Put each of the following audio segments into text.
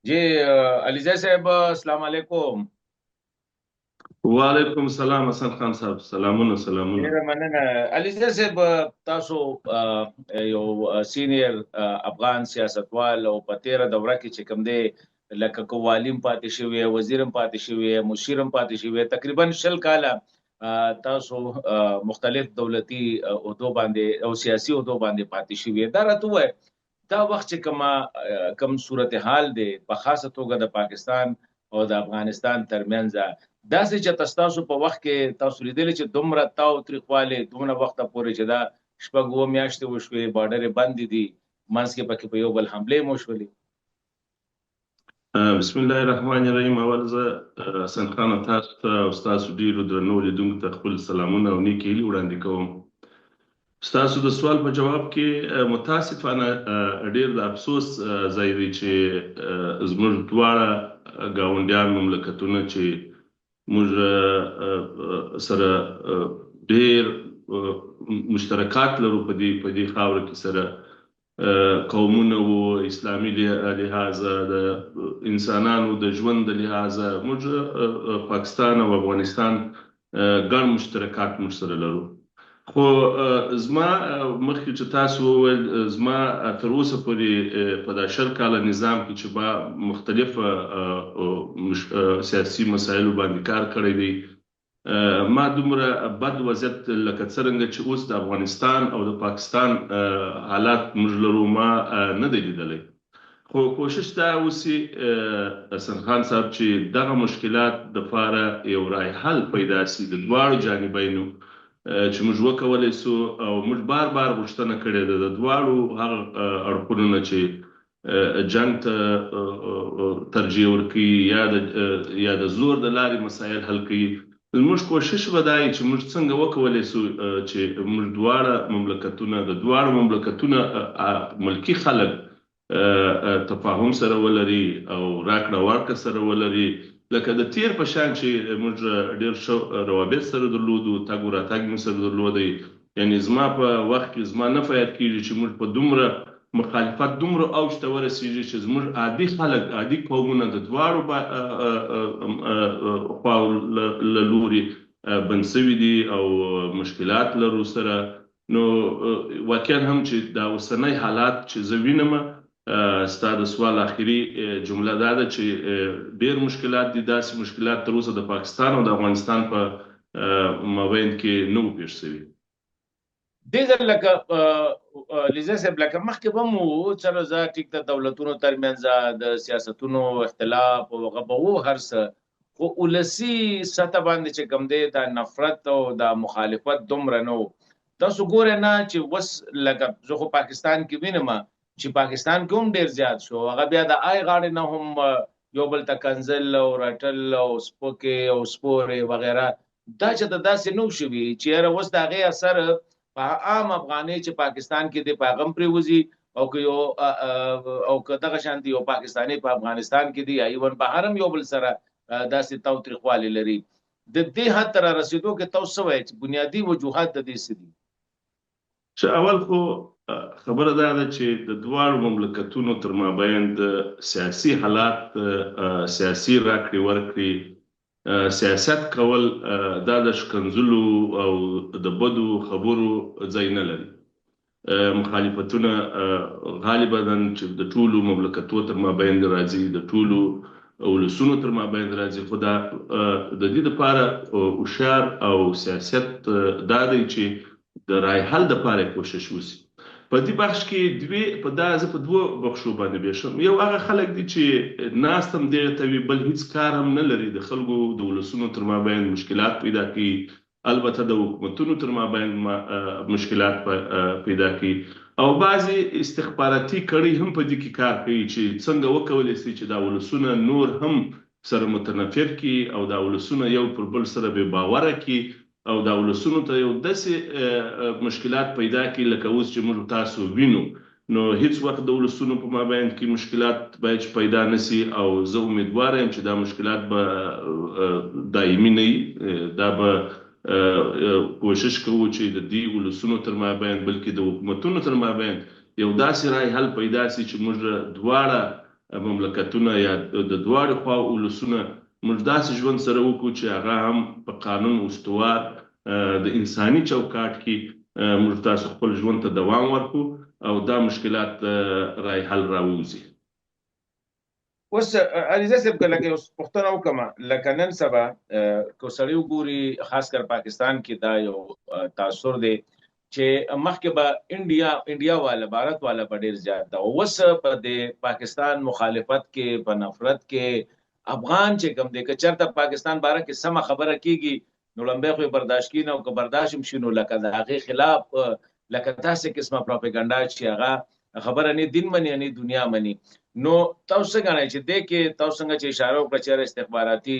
जी अलीजा साहब अस्सलाम वालेकुम। وعلیکم السلام حسن خان صاحب سلامونه سلامونه. ډیره مننه علیزه صاحب. تاسو یو سینیئر افغان سیاستوال او په تیره دوره کې چې کوم دی لکه کوالیم پاتې شوی، وزیرم پاتې شوی، مشیرم پاتې شوی، تقریبا 20 کاله تاسو مختلف دولتي عہدو باندې او سیاسي عہدو باندې پاتې شوی. دا راته وای دا وخت چې کوم صورتحال دی په خاصه توګه د پاکستان او د افغانستان ترمنځ داسې چې تاسو په وخت کې تاسو لیدل چې دومره تاو تریخواله دومره وخت پورې چې دا شپږ و میاشتې وشوي، بارډر بند دي، منځ کې پکې په یو بل حمله مو شولې. بسم الله الرحمن الرحیم. اول زه حسن خان تاسو ته او تاسو ډیرو درنو لیدونکو ته خپل سلامونه او نیکی هیلې وړاندې کوم. تاسو د سوال په جواب کې متاسفانه ډیر د افسوس ځای دی چې زموږ دواړه ګاونډیان مملکتونه چې موږ سره ډیر مشترکات لرو په دې خاوره کې سره قومونه وو، اسلامي لحاظه د انسانانو د ژوند د لحاظه موږ پاکستان او افغانستان ګڼ مشترکات موږ سره لرو. خو زما مخکې چې تاسو وویل زما تر اوسه پورې په دا 20 کاله نظام کې چې ما مختلف سیاسي مسایلو باندې کار کړی دی، ما دومره بد وضعیت لکه څرنګه چې اوس د افغانستان او د پاکستان حالات موږ لرو ما نه دی لیدلی. خو کوشش دا اوسي حسن خان صاحب چې دغه مشکلات دپاره یو رای حل پیدا سي د دواړو جانبینو، چې موږ وکولی سو او موږ بار بار غوښتنه کړې ده د دواړو هغه اړخونو نه چې جنګ ته ترجیح ورکوي یا د زور د لارې مسایل حل کوي. زموږ کوشش به دا وي چې موږ څنګه وکولی سو چې موږ دواړه مملکتونه ملکي خلک تفاهم سره ولري او راکړه ورکړه سره ولري، لکه د تیر په شان چې موږ ډیر ښه روابط سره درلودو، تګ و راتګ مو سره درلودی. یعنی زما په وخت کې زما نه فایده کېږي چې موږ په دومره مخالفت دومره اوج ته ورسېږي چې زموږ عادي خلک عادي قومونه د دواړو خواو له لوري بند سوي دي او مشکلات لرو سره. نو واقعا هم چې دا اوسنی حالات چې زه وینم، ستا د سوال آخري جمله دا ده چې ډېر مشکلات دي، داسې مشکلات تر اوسه د پاکستان او د افغانستان په مابین کې نه وو پېښ سوي. دې ځل لکه لیزه صاحب لکه مخکې به مو چلو زه ټیک د دولتونو ترمنځ د سیاستونو اختلاف او هغه به وو هر څه، خو ولسي سطح باندې چې کوم دی دا نفرت او دا مخالفت دومره نه و. تاسو ګورئ نه چې اوس لکه زه خو پاکستان کې وینم چې پاکستان کې هم ډیر زیات شو، هغه بیا د آی غاړې نه هم یو بل ته کنزل او رټل او سپوکې او سپورې وغیره دا چې داسې نو شوي چې یاره اوس د هغې اثر په عام افغاني چې پاکستان کې د پیغام پریوزي او که یو او که دغه شانتي یو پاکستاني په افغانستان کې دی یا ایون بهر هم یو بل سره داسې تاوتریخوالی لري. د دې حد ته را رسېدو کې تاسو وایئ چې بنیادي وجوهات د دې څه دي؟ چې اول خو خبره دا ده چې د دواړو مملکتونو تر مابین د سیاسي حالات، سیاسي راکړې ورکړې، سیاست کول دا د شکنځلو او د بدو خبرو ځای نه لري. مخالفتونه غالبا چې د ټولو مملکتونو تر مابین راځي، د ټولو ولسونو تر مابین راځي، خو دا د دې لپاره هوښیار او سیاست دا دی چې د رای حل دپاره کوشش وشي. په دې بخش کې زه په دوو بخشو باندې بېشم. یو هغه خلک دي چې ناست هم دغې ته وي، بل هیڅ کار هم نه لري، د خلکو د ولسونو تر مابین مشکلات پیدا کوي، البته د حکومتونو تر مابین مشکلات پیدا کوي، او بعضې استخباراتي کړۍ هم په دې کې کار کوي چې څنګه وکولی شي چې دا ولسونه نور هم سره متنفر کړي او دا ولسونه یو پر بل سره بې باوره کړي او دا ولسونو ته یو داسې مشکلات پیدا کړي لکه اوس چې موږ تاسو وینو. نو هیڅ وخت د ولسونو په مابین کې مشکلات باید پیدا نشي، او زه امیدواره یم چې دا مشکلات به دایمي نه وي. دا به کوشش کوو چې د دې ولسونو تر مابین بلکې د حکومتونو تر مابین یو داسې رای حل پیدا شي چې موږ دواړه مملکتونه یا د دواړو خوا ولسونه موږ داسې ژوند سره وکړو چې هغه هم په قانون استوار د انساني چوکاټ کې موږ تاسو خپل ژوند ته دوام ورکړو او دا مشکلات رای حل راووځي. اوس علیزه صاحب که لکه اوس پوښتنه وکړم لکه نن سبا که سړی وګوري خاص کر پاکستان کې دا یو تاثر دی چې مخکې به انډیا والا بھارت والا په ډیر زیات دا اوس په د پاکستان مخالفت کې په نفرت کې افغان چې کوم دی که چېرته پاکستان باره کې سمه خبره کیږي نو لمبه خو برداشت کینه او که برداشت هم شي نو لکه د هغې خلاف لکه داسې قسمه پروپاګاندا چې هغه خبره نه دین مني نه دنیا مني. نو تاسو څنګه غواړئ چې دې کې تاسو څنګه چې اشاره وکړه چې استخباراتي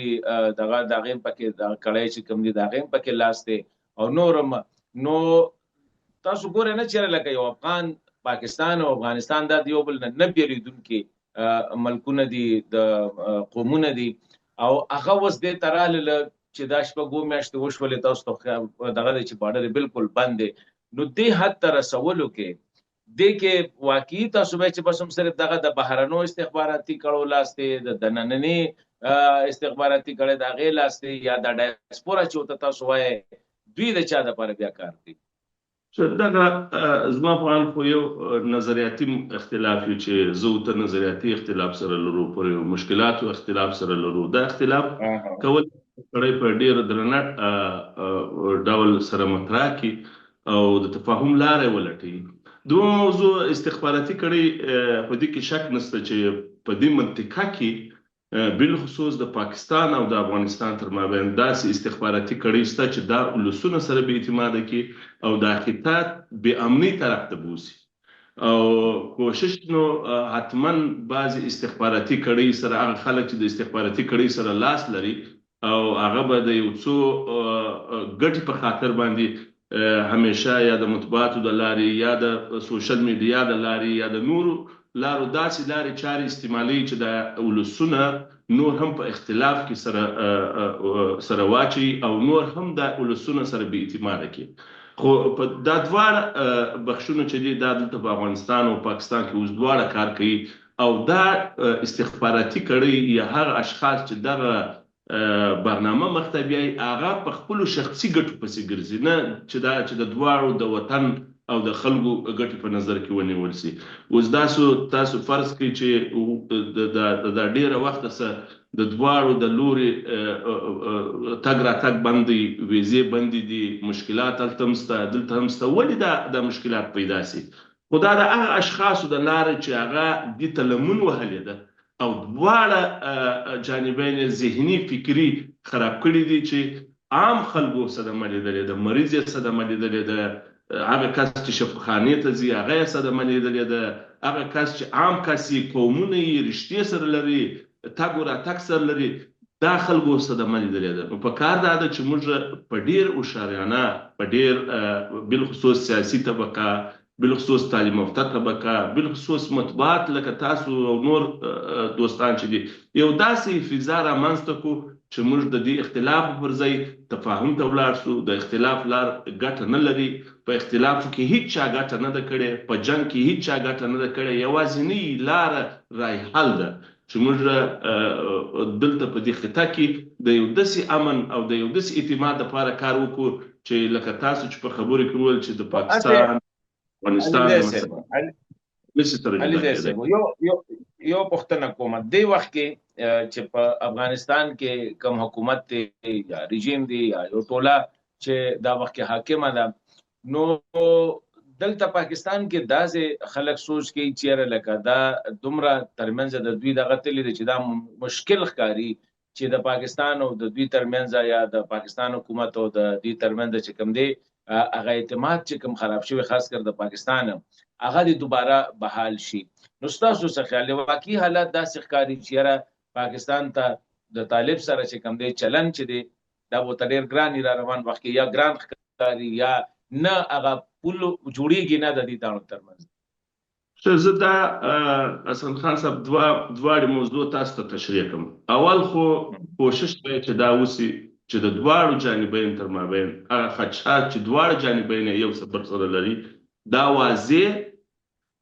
دغه د هغې پکې د کړی چې کوم دي د هغې پکې لاس دی او نورم نو تاسو ګورئ نه چې لکه یو افغان پاکستان او افغانستان دا د یو بل نه بیلیدونکي ملکونه دي د قومونه دي او هغه اوس دې ته راغلل چې دا شپږ میاشتې وشولې تاسو ته دغه دی چې بارډر بالکل بند دی نو دې حد ته رسولو کې دې کې واقعي تاسو به چې بس هم صرف دغه د بهرنو استخباراتي کړو لاس دی د دننني استخباراتي کړی د هغې لاس دی یا د ډایسپورا چې ورته تاسو وایئ دوی د چا دپاره بیا کار کوي؟ دغه زما په اند خو یو نظریاتي اختلاف یو چې زه ورته نظریاتي اختلاف سره لرو پر مشکلاتو اختلاف سره لرو. دا اختلاف کول سړی په ډېر درنه ډول سره مطرح کړي او د تفاهم لارې ولټوي. دوه موضوع استخباراتي کړي په دې کې شک نشته چې په دې منطقه کې بالخصوص د پاکستان او د افغانستان تر مابین داسې استخباراتي کړي شته چې دا ولسونه سره بې اعتماده کړي او دا خطه بې امنۍ طرف ته بوځي او کوشش نو حتما بعضې استخباراتي کړي سره هغه خلک چې د استخباراتي کړي سره لاس لري او هغه به د یو څو ګټې په خاطر باندې همیشه یا د مطبوعاتو د لارې یا د سوشل میډیا د لارې یا د نورو لارو داسې لارې چارې استعمالوي چې د ولسونه نور هم په اختلاف کې سره واچوي او نور هم د ولسونه سره بې اعتماده کړي. خو په دا دواړه بخشونه چې دي دا دلته په افغانستان او پاکستان کې اوس دواړه کار کوي او دا استخباراتي کړي یا هغه اشخاص چې دغه برنامه مخته بیایي هغه په خپلو شخصي ګټو پسې ګرځي نه چې د دواړو د وطن او د خلکو ګټې په نظر کې ونیول شي. اوس تاسو فرض کړئ چې د ډېره وخته څخه د دواړو د لورې تګ راتګ بند دي ویزې بندې دي مشکلات هلته هم شته دلته هم شته ولې دا مشکلات پیدا شي؟ خو دا د هغه اشخاصو د لارې چې هغه دې ته لمون وهلې ده او دواړه جانبین ذهني فکري خراب کړي دي چې عام خلکو صدمه لیدلې ده مریض یې صدمه لیدلې ده هغه کس چې شفاخانې ته ځي هغه یې صدمه لیدلې ده هغه کس چې عام کس یې قومونه یې رشتې سره لري تګ و راتګ سره لري دا خلکو صدمه لیدلې ده. نو په کار دا ده چې موږ په ډېر هوښیارانه په ډېر بالخصوص سیاسي طبقه بالخصوص تعلیم یافته طبقه بالخصوص مطبوعات لکه تاسو او نور دوستان چې دي یو داسې فضا رامنځته کړو چې موږ د دې اختلاف پر ځای تفاهم ته ولاړ شو. د اختلاف لار ګټه نه لري په اختلافو کې هیڅ چا ګټه نه ده کړې په جنګ کې هیڅ چا ګټه نه ده کړې یوازینۍ لاره رای حل ده چې موږ دلته په دې خطه کې د یو داسې امن او د یو داسې اعتماد لپاره کار وکړو چې لکه تاسو چې په خبرو کې وویل چې د پاکستان افغانستان یو پوښتنه کوم دې وخت کې چې په افغانستان کې کوم حکومت دی یا رژیم دی یا یو ټوله چې دا وخت کې حاکمه ده نو دلته پاکستان کې داسې خلک سوچ کوي چې لکه دا دومره ترمنځ د دوی دغه تللی دی چې دا مشکل ښکاري چې د پاکستان او د دوی ترمنځ یا د پاکستان حکومت او د دوی ترمنځ چې کوم دی هغه اعتماد چې کوم خراب شوی خاص کر د پاکستان هغه د دوباره بحال شي. نو ستاسو څه خیال دی واقعي حالات داسې ښکاري چې پاکستان ته د طالب سره چې کوم دی چلن چې دی دا به ورته ډېر ګران را روان وخت کې یا ګران ښکاري یا نه هغه پل جوړېږي نه د دې دواړو ترمنځ؟ زه دا حسن خان صاحب دواړې موضوع تاسو ته تشریح کوم. اول خو کوشش کوي چې دا وسي چې د دواړو جانبین تر مابین هغه خدشات چې دواړه جانبین یو څه بل سره لري دا واضح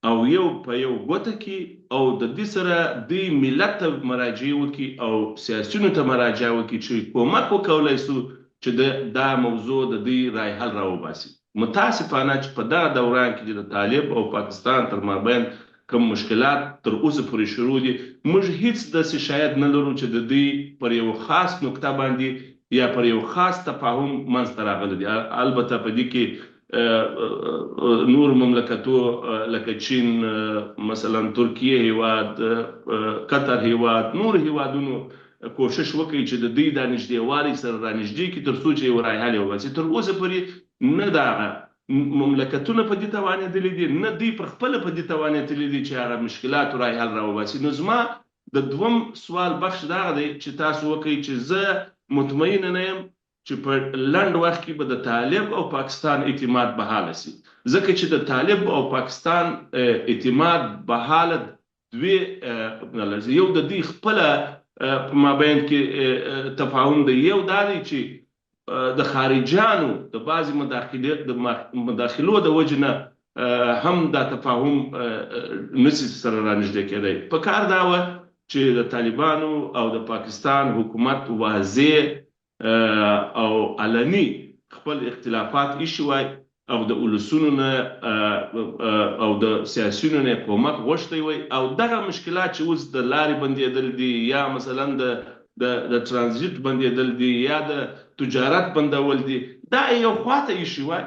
او یو په یو ګوته کې او د دې سره د ملت ته مراجعه وکړي او سیاسيونو ته مراجعه وکړي چې کومک وکولای شو چې دا موضوع د دې رای حل راوباسي. متاسفانه چې په دا دوران کې د طالب او پاکستان تر مابین کوم مشکلات تر اوسه پورې شروع دي، موږ هیڅ داسې شاید نه لرو چې د دې پر یو خاص نقطه باندې یا پر یو خاص تفاهم منځته راغلی دی. البته په دې کې نور مملکتو لکه چین مثلا ترکیه هیواد، قطر هیواد، نور هیوادونو کوشش وکړي چې د دې د نږدېوالي سره رانږدې کړي تر څو چې یو رای حل وباسي. تر اوسه پورې نه دغه مملکتونه په دې توانېدلي دي، نه دوی پر خپله په دې توانېدلي دي چې هغه مشکلات رای حل راوباسي. نو زما د دوم سوال بخش دغه دی چې تاسو وکړئ چې زه مطمئن نه یم چې په لنډ وخت کې به د طالب او پاکستان اعتماد بحاله شي، ځکه چې د طالب او پاکستان اعتماد بحاله دوی یو د دې خپله په مابین کې تفاهم دی. یو دا دی چې د خارجانو د بعضې مداخلو د وجې نه هم دا تفاهم نشي سره رانږدې کېدی. په کار دا وه چې د طالبانو او د پاکستان حکومت واضح او علني خپل اختلافات ایښي وای او د اولسونو نه او د سیاسیونو نه کومک غوښتی وای او دغه مشکلات چې اوس د لارې بندېدل دي یا مثلا د ترانزیت بندېدل دي یا د تجارت بندول دي، دا یو خواته ایښي وای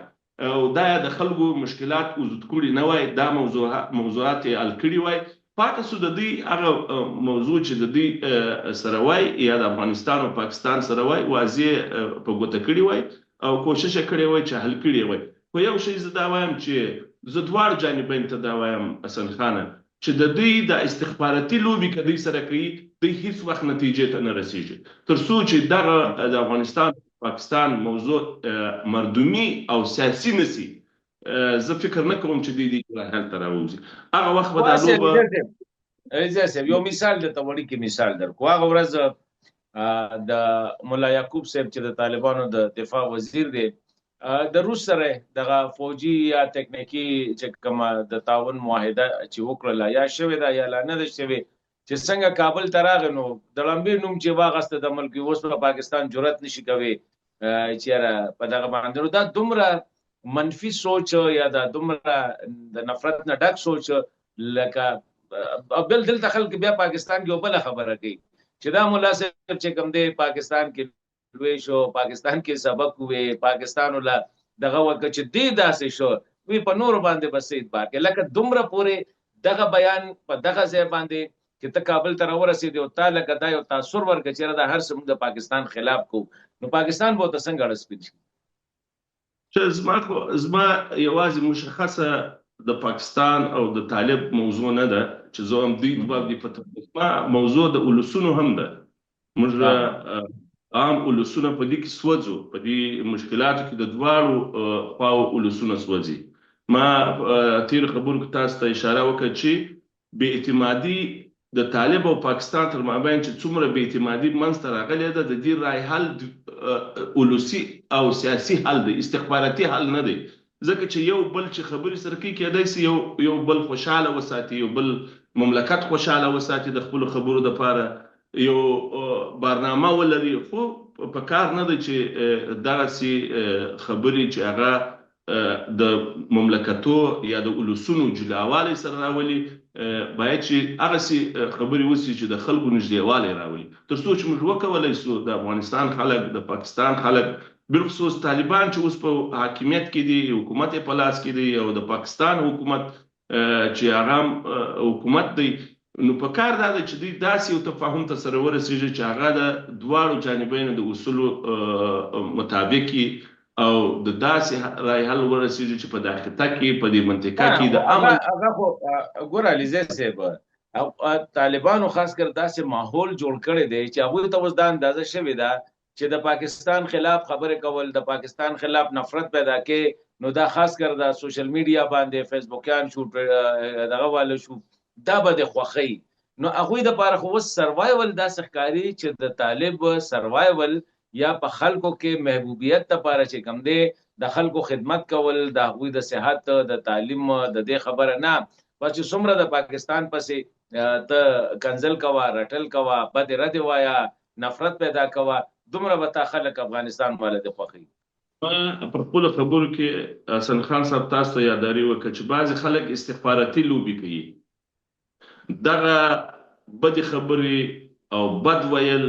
او دا د خلکو مشکلات وجود کړي نه وای، دا موضوعات یې حل کړي وای. پاتې سو د دوی هغه موضوع چې د دوی سره وای یا د افغانستان او پاکستان سره وای واضح په ګوته کړي وای او کوشش یې کړی وای چې حل کړي وای. خو یو شی زه دا وایم چې زه دواړو جانبین ته دا وایم حسن خانه چې د دوی د استخباراتي لوبې که دوی سره کوي دوی هیڅ وخت نتیجې ته نه رسیږي تر څو چې دغه د افغانستان پاکستان موضوع مردمي او سیاسي نسي. زه فکر نه کوم چې دې راه حل ته راوځي. هغه وخت به دا لوبه یو مثال درته وړوکی مثال درکړو. هغه ورځ د ملا یعقوب صاحب چې د طالبانو د دفاع وزیر دی د روس سره دغه فوجي یا تکنیکی چې کومه د تعاون معاهده چې وکړله یا شوې ده یا لا نه ده شوې چې څنګه کابل ته راغی نو د لمبې نوم چې واغسته د ملک اوس په پاکستان جرأت نشي کوي چې په دغه باندې دا دومره منفي سوچ یا دا دومره د نفرت نه ډک سوچ لکه بل دلته خلک بیا پاکستان کې بل خبره کوي چې دا ملا صاحب چې کوم دی پاکستان کې لوی شو، پاکستان کې سبق وې، پاکستان ولا دغه وکړه چې دی داسې شو وی په نور باندې بس اعتبار کې لکه دومره پورې دغه بیان په دغه ځای باندې چې ته کابل ته راورسېدې او تا لکه دا یو تاثر ورکړه چې دا هر څه د پاکستان خلاف کو نو پاکستان به ورته څنګه اړه سپین شي. زما یوازې مشخصه د پاکستان او د طالب موضوع نه ده چې زه هم دوی دوه دي په موضوع د اولسونو هم ده. موږ عام اولسونه په دې کې سوځو، په دې مشکلاتو کې د دواړو خواو اولسونه سوځي. ما تیر خبرو کې تاسو ته اشاره وکړه چې بې اعتمادي د طالب او پاکستان تر مابین چې څومره بې اعتمادي منځته راغلې ده د دې رای حل اولسي او سیاسي حل دی، استخباراتي حل نه دی. ځکه چې یو بل چې خبرې سره کوي کېدای شي یو بل خوشحاله وساتي، یو بل مملکت خوشحاله وساتي د خپلو خبرو دپاره یو برنامه ولري، خو په کار نه دی چې دغسې خبرې چې هغه د مملکتو یا د اولسونو جلاوالي سره راولي باید چې هغسې خبرې وسي چې د خلکو نږدېوالی راولي تر څو چې موږ وکولی سو د افغانستان خلک، د پاکستان خلک، بالخصوص طالبان چې اوس په حاکمیت کې دي، حکومت یې په لاس کې دی او د پاکستان حکومت چې هغه حکومت دی، نو په کار دا ده چې دوی داسې یو تفاهم ته سره ورسېږي چې هغه د دواړو جانبینو د اصولو مطابق او د داسې رای حل ورسېږي چې په دا خطه کې په دې منطقه کې د امن هغه خو ګوره علیزی صاحب طالبانو خاص کر داسې ماحول جوړ کړی دی چې هغوی ته اوس دا اندازه شوې ده چې د پاکستان خلاف خبرې کول، د پاکستان خلاف نفرت پیدا کې نو دا خاص کر د سوشل میډیا باندې فیسبوکیان شو دغه والا شو دا به د خوښۍ نو هغوی دپاره خو اوس سروایول داسې ښکاري چې د طالب سروایول یا په خلکو کې محبوبیت دپاره چې کوم دی د خلکو خدمت کول، د هغوی د صحت، د تعلیم، د دې خبره نه بس چې څومره د پاکستان پسې ته کنزل کوا رټل کوا بد رد وایا نفرت پیدا کوا دومره به تا خلک افغانستان والا د خوښي. په خپل خبرو کې حسن خان صاحب تاسو ته یاداري وکړه چې بعضې خلک استخباراتي لوبې کوي. دغه بدې خبرې او بد ویل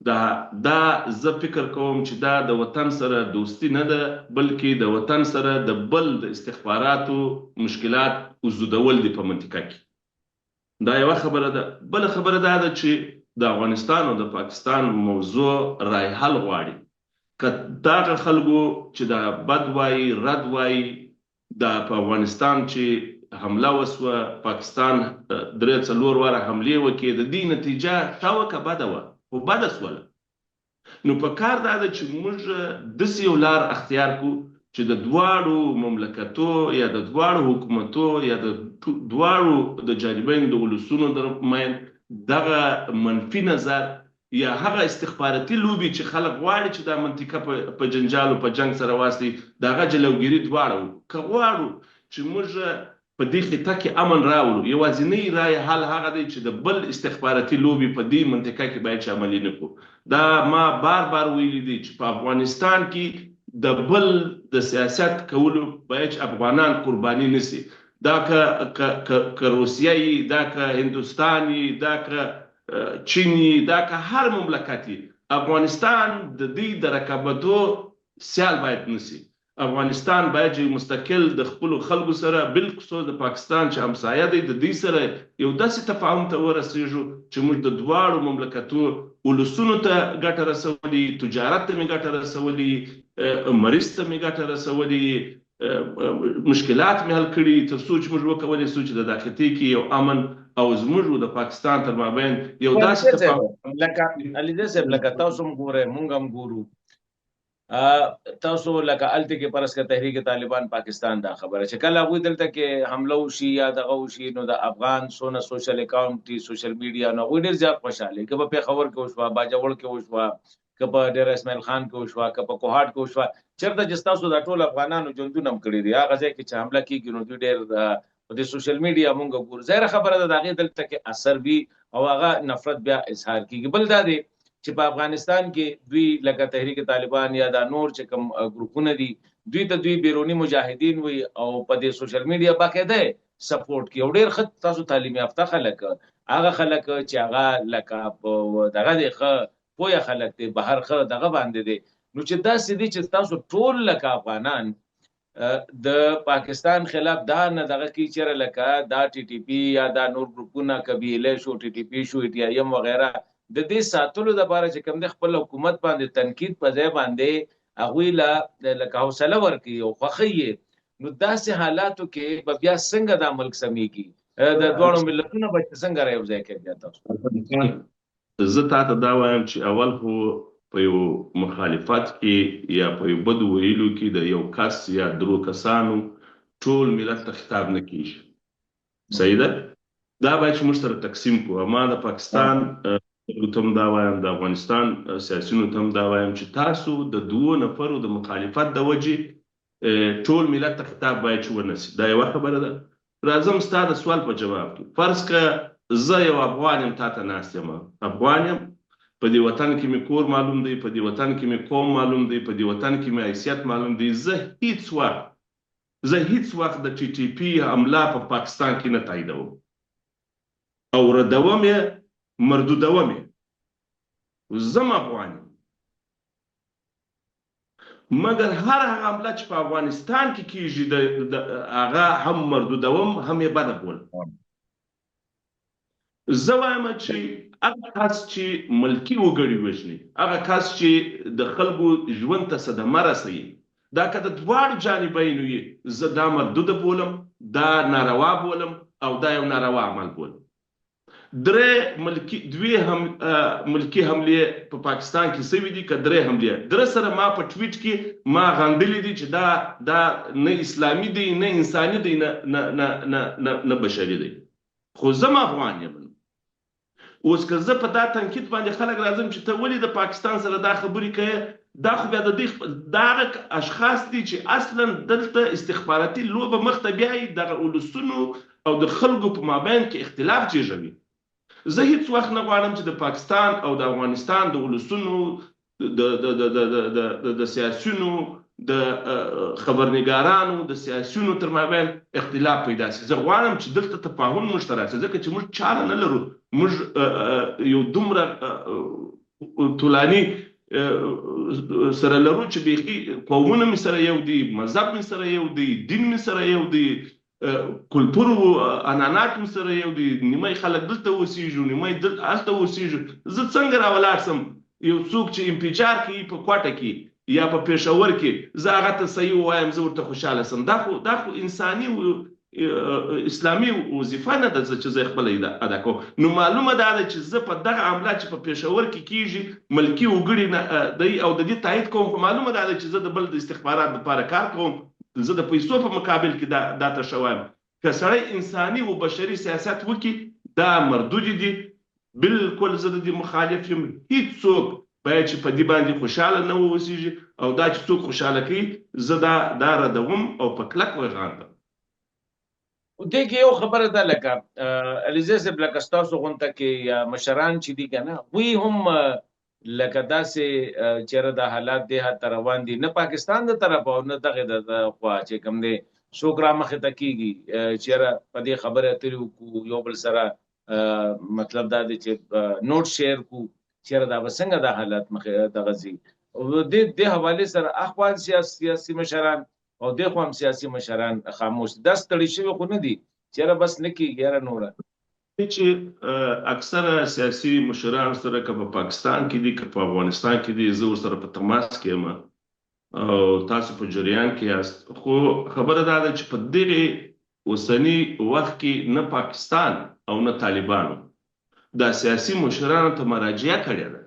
دا زه فکر کوم چې دا د وطن سره دوستی نه ده، بلکې د وطن سره د بل د استخباراتو مشکلات وزودول دي په منطقه کې. دا یوه خبره ده. بله خبره دا ده چې د افغانستان او د پاکستان موضوع رای حل غواړي. که دغه خلکو چې دا بد وایي رد وایي دا په افغانستان چې حمله وسوه، پاکستان 3-4 واره حملې وکړې، د دې نتیجه ښه وه که بده وه؟ خو بده سوله. نو په کار دا ده چې موږ داسې یو لار اختیار کړو چې د دواړو مملکتو یا د دواړو حکومتو یا د دواړو د جانبین د ولسونو ترمنځ دغه منفي نظر یا هغه استخباراتي لوبې چې خلک غواړي چې دا منطقه په جنجال او په جنګ سره واستي دغه جلوګیري دواړه. که غواړو چې موږ په دې خطه کې امن راوړو، یوازینی رای حل هغه دی چې د بل استخباراتي لوبې په دې منطقه کې باید چې عملي نه کړو. دا ما بار ویلي دي چې په افغانستان کې د بل د سیاست کولو باید چې افغانان قرباني نسی. دا که روسیایي، دا که هندوستاني، دا که چینی، دا که هر مملکتي، افغانستان د دې د رقابتو سیال باید نسی. افغانستان باید چې مستقل د خپلو خلکو سره بالخصوص د پاکستان چې همسایه دی د دې سره یو داسې تفاهم ته ورسېږو چې موږ د دواړو مملکتو ولسونو ته ګټه رسولي، تجارت ته مې ګټه رسولي، مریض ته مې ګټه رسولي، مشکلات مې حل کړي، تر څو چې موږ وکولی شو چې د دا خطې کې یو امن او زموږ د پاکستان تر مابین یو داسې تفاهم. لکه علیزی صاحب، لکه تاسو هم ګورئ موږ هم ګورو، تاسو لکه الته کې پرس کې تحریک طالبان پاکستان دا خبره چې کله هغوی دلته کې حمله وشي یا دغه وشي نو د افغان سونه سوشل اکاونټ سوشل میډیا نو هغوی ډېر زیات خوشحاله که په پېښور کې وشوه، باجوړ کې وشوه، که په ډېر اسماعیل خان کې وشوه، که په کوهاټ کې وشوه، چېرته چې ستاسو دا ټول افغانانو ژوندونه هم کړي دي، هغه ځای کې چې حمله کېږي نو دوی ډېر په دې سوشل میډیا مونږ ګورو. ظاهره خبره ده د هغې دلته کې اثر وي او هغه نفرت بیا اظهار کېږي. بل دا دی چې په افغانستان کې دوی لکه تحریک طالبان یا دا نور چې کوم ګروپونه دي دوی ته دوی بیرونی مجاهدین وي او په دې سوشل میډیا باقاعده سپورټ کوي او ډېر ښه تاسو تعلیم یافته خلک، هغه خلک چې هغه لکه دغه دی ښه پوهه خلک دی بهر ښه دغه باندې دی. نو چې داسې دي چې تاسو ټول لکه افغانان د پاکستان خلاف دا نه دغه کوي چېرې لکه دا ټي ټي پي یا دا نور ګروپونه قبیله شو، ټي ټي پي شو، ټي آی ایم وغیره د دې ساتلو دپاره چې کوم دی خپل حکومت باندې تنقید په ځای باندې هغوی له لکه حوصله ورکوي او خوښوي یې. نو داسې حالاتو کې به بیا څنګه دا ملک سمیږي؟ د دواړو ملتونو به څنګه رايوځای کوي بیا تاسو؟ زه تا ته دا وایم چې اول خو په یو مخالفت کې یا په یو بدو ویلو کې د یو کس یا درو کسانو ټول ملت ته خطاب نه کېږي. صحیح ده؟ دا باید چې موږ سره تقسیم کړو. ما د پاکستان تم دا وایم، د افغانستان سیاسیونو ته هم دا وایم چې تاسو د 2 نفرو د مخالفت د وجې ټول ملت ته خطاب باید چې ونسي. دا یوه خبره ده. راځم ستا د سوال په جواب کې. فرض که زه یو افغان یم، تا ته ناست یم، افغان یم، په دې وطن کې مې کور معلوم دی، په دې وطن کې مې قوم معلوم دی، په دې وطن کې مې حیثیت معلوم دی. زه هیڅ وخت د ټي ټي پي حمله په پاکستان کې نه تاییدوم او ردوم یې مردودوم یې. زم افغان یم، مګر هر هغه حمله چې په افغانستان کې کېږي هغه هم مردودوم هم یې بده بولم. زه وایم چې هغه کس چې ملکي وګړي وژني، هغه کس چې د خلکو ژوند ته صدمه رسوي، دا که د دواړو جانبینو یې زه دا مردوده بولم، دا ناروا بولم او دا یو ناروا عمل بولم. دوی ملکی حملې په پاکستان کې سوي دي که 3 حملې. در سره ما په ټویټ کې ما غندلي دي چې دا نه اسلامي دی، نه انساني دی، نه بشري دی. خو زه افغان یم. اوس که زه په دا تنقید باندې خلک راځم چې ته ولې د پاکستان سره دا خبرې کوې، دا خو بیا د دې دغه اشخاص دي چې اصلا دلته استخباراتي لوبه مخ ته بیایي، دغه ولسونو او د خلکو په مابین کې اختلاف زیږوي. زه هیڅ وخت نه غواړم چې د پاکستان او د افغانستان د ولسونو د سیاسیونو د خبرنګارانو د سیاسیونو تر مابین اختلاف پیدا شي. زه غواړم چې دلته تفاهم موږ ته راشي، ځکه چې موږ چاره نه لرو. موږ یو دومره طولاني سره لرو چې بیخي قومونه مې سره یو دي، مذهب مې سره یو دی، دین مې سره یو دی، کلتور او عنعنات مې سره یو دي. نیمه خلک دلته اوسېږي، نیمه دلته هلته اوسېږي. زه څنګه راولاړ سم یو څوک چې انفجار کوي په کوټه کې یا په پېښور کې، زه هغه ته صحیح ووایم، زه ورته خوشحاله سم. دا خو انساني اسلامي وظیفه نه ده چې زه خپله ادا کوم. نو معلومه ده چې زه په دغه عمله چې په پېښور کې کېږي ملکي وګړي دی او د دې تایید کوم، خو معلومه ده چې زه د بل د استخبارات لپاره کار کوم، زه د پیسو په مقابل کې دا ته شوایم. که سړی انساني او بشري سیاست وکړي دا مردود دي. بالکل زه د دې مخالف یم. هیڅ څوک باید چې په دې باندې خوشحاله نه واوسېږي، او دا چې څوک خوشحاله کوي زه دا ردوم او په کلک وغاندم. دې کې یو خبره ده، لکه علیزی صاحب لکه ستاسو غونته کې یا مشران چې دي که نه، وی هم لکه داسې چېرې دا حالات دې حد ته روان دي، نه پاکستان د طرفه او نه دغې د خوا چې کوم دی څوک را مخې ته کېږي چېرې په دې خبرې اترې وکړو، یو بل سره مطلب دا دی چې نوټ شیر کو چېرې دا به څنګه دا حالات مخې دغه ځي. دې حوالې سره اخوا سیاسي مشران او دې خوا هم سیاسي مشران خاموش دي. دا ستړي شوي خو نه دي چېرې بس نه کېږي یاره نوره. چې اکثره سیاسي مشران سره که په پاکستان کې دي که په افغانستان کې دي، زه ورسره په تماس کې یم او تاسو په جریان کې یاست. خو خبره دا ده چې په دغې اوسني وخت کې نه پاکستان او نه طالبانو دا سیاسي مشرانو ته مراجعه کړې ده.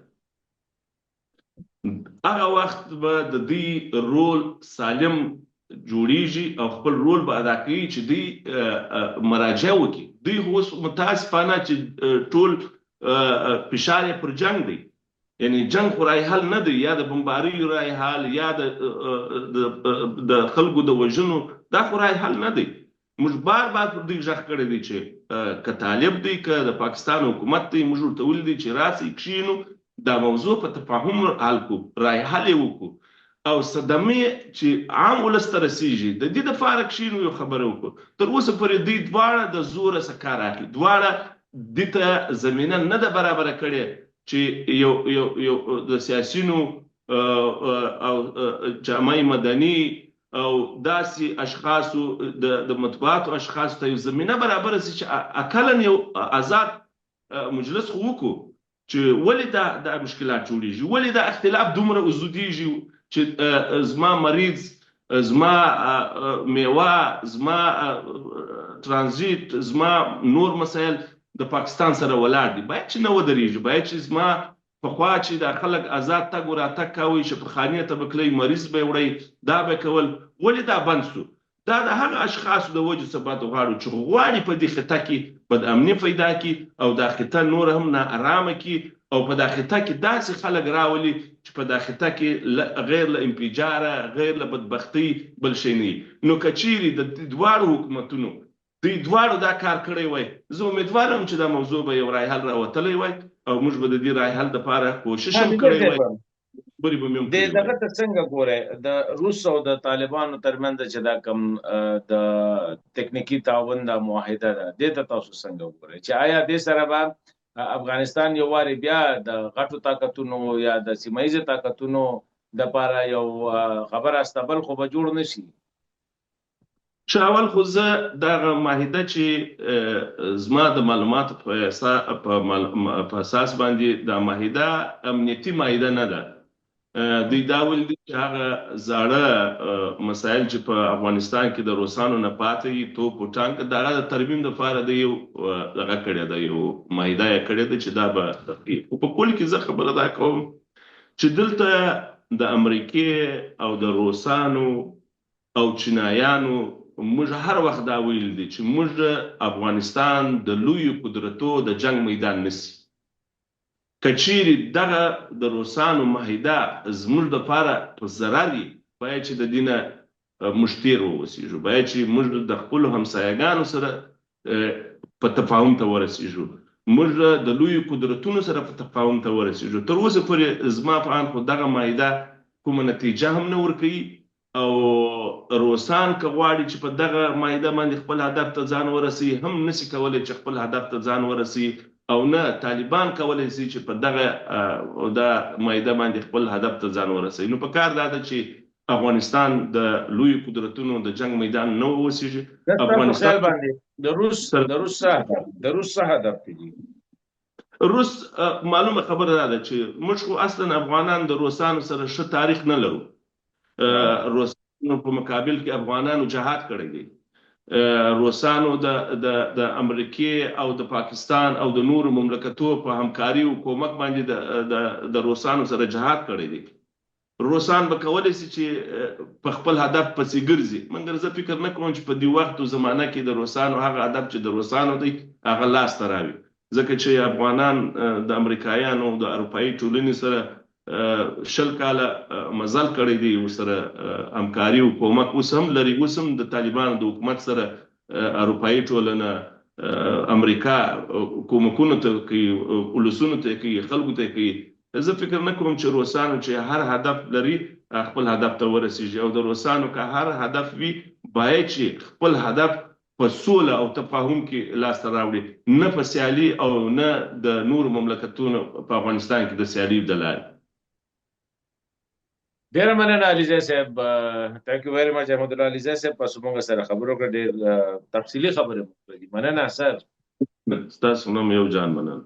هغه وخت به د دوی رول سالم جوړیږي او خپل رول به ادا کوي چې دوی مراجعه وکړي. دوی اوس متاسفانه چې ټول فشار یې پر جنگ دی، یعنی جنگ خو رای حل نه دی، یا د بمباریو رای حل یا د خلکو د وژنو، دا خو رای حل نه دی. موږ بار پر دوی غږ کړی دی چې که طالب دی که د پاکستان حکومت دی، موږ ورته ویلي دی چې راسئ کښېنو، دا موضوع په تفاهم حل کړو، رای حل یې وکړو، او صدمې چې عام ولس ته رسېږي د دې دپاره کښېنو، یو خبره وکړو. تر اوسه پورې دوی دواړه د زوره څه کار اخلي، دواړه دې ته زمینه نه ده برابره کړې چې یو د سیاسینو او جامعه مدني او داسې اشخاصو د مطبوعاتو اشخاصو ته یو زمینه برابره شي چې اقلا یو آزاد مجلس خو وکړو چې ولې دا مشکلات جوړېږي، ولې دا اختلاف دومره وزودېږي چې زما مریض، زما میوه، زما ترانزیت، زما نور مسایل د پاکستان سره ولاړ دي. باید چې نه ودرېږي، باید چې زما پخوا چې دا خلک آزاد تګ و راتګ کوي، شفاخانې ته به تلئ، مریض به یې وړئ، دا به کول، ولې دا بند سو؟ دا د هغه اشخاصو د وجې ثبات غواړو چې غواړي په دې خطه کې بدامني پیدا کړي او دا خطه نور هم ناارامه کړي، او په دا خطه کې داسې خلک راولي چې په دا خطه کې غیر له انفجاره، غیر له بدبختۍ بل شی نه وي. نو که چیرې د دواړو حکومتونو دوی دواړو دا کار کړی وای، زه امیدوارم چې دا موضوع به یو رای حل راوتلی وای او موږ به د دې رای حل دپاره کوشش هم کړی وای. دغه ته څنګه ګورئ د روس او د طالبانو ترمنځ چې دا کوم د تکنیکی تعاون دا معاهده ده، دې ته تاسو څنګه ګورئ چې آیا دې سره به افغانستان یو وارې بیا د غټو طاقتونو یا د سیمه ییزو طاقتونو دپاره یو خبر استبل خو به جوړ نه شي؟ چې اول خو زه دغه معاهده چې زما د معلوماتو په اساس باندې دا معاهده امنیتي معاهده نه ده. دوی دا ویل دي چې هغه زاړه مسایل چې په افغانستان کې د روسانو نه پاتې دي، توپ او ټانک، د هغه د ترمیم دپاره د یو دغه کړې ده، یو معاهده یې کړې ده چې دا به تحقیق. خو په کل کې زه خبره دا کوم چې دلته د امریکې او د روسانو او چینایانو موږ هر وخت دا ویل دي چې موږ افغانستان د لویو قدرتو د جنگ میدان نسی. که چیرې دغه د روسانو معاهده زموږ دپاره په ضرر وي، باید چې د دې نه موږ تېر واوسېږو، باید چې موږ د خپلو همسایګانو سره په تفاهم ته ورسیږو. موږ د لوی قدرتونو سره په تفاهم ته ورسیږو. تر اوسه پورې زما په اند خو دغه معاهده کومه نتیجه هم نه ورکوي او روسان که غواړي چې په دغه معاهده باندې خپل هدف ته ځان ورسي هم نشي کولی چې خپل هدف ته ځان ورسي او نه طالبان کولی شي چې په دغه د معاهده باندې خپل هدف ته ځان ورسي. نو په کار دا ده چې افغانستان د لوی قدرتونو د جنگ میدان نه ووسیږي. افغانستان باندې د روس څه هدف دی؟ روس معلومه خبره ده چې موږ خو اصلا افغانان د روسانو سره ښه تاریخ نه لرو. روسانو په مقابل کې افغانانو جهاد کړی دی. روسانو د امریکې او د پاکستان او د نورو مملکتو په همکاري او کومک باندې د روسانو سره جهاد کړی دی. روسان به کولی شي چې په خپل هدف پسې ګرځي، مګر زه فکر نه کوم چې په دې وخت او زمانه کې د روسانو هغه هدف چې د روسانو دی هغه لاسته راوړي، ځکه چې افغانان د امریکایانو د اروپایي ټولنې سره 20 کاله مزل کړی دی، ورسره همکاري او کومک اوس هم لري. اوس هم د طالبانو د حکومت سره اروپایي ټولنه امریکا کومکونو ته کوي، ولسونو ته کوي، خلکو ته کوي. زه فکر نه کوم چې روسانو چې هر هدف لري خپل هدف ته ورسیږي، او د روسانو که هر هدف وي باید چې خپل هدف په سوله او تفاهم کې لاسته راوړي، نه په سیالي او نه د نورو مملکتونو په افغانستان کې د سیالي د لارې. ډیره مننه علیزی صاحب، ثانک یو ویری مچ احمد الله علیزی صاحب. تاسو موږ سره خبرو کړې، ډېر تفصیلي خبرې وکړې. مننه سر. ستاسو نوم یو جان مننه.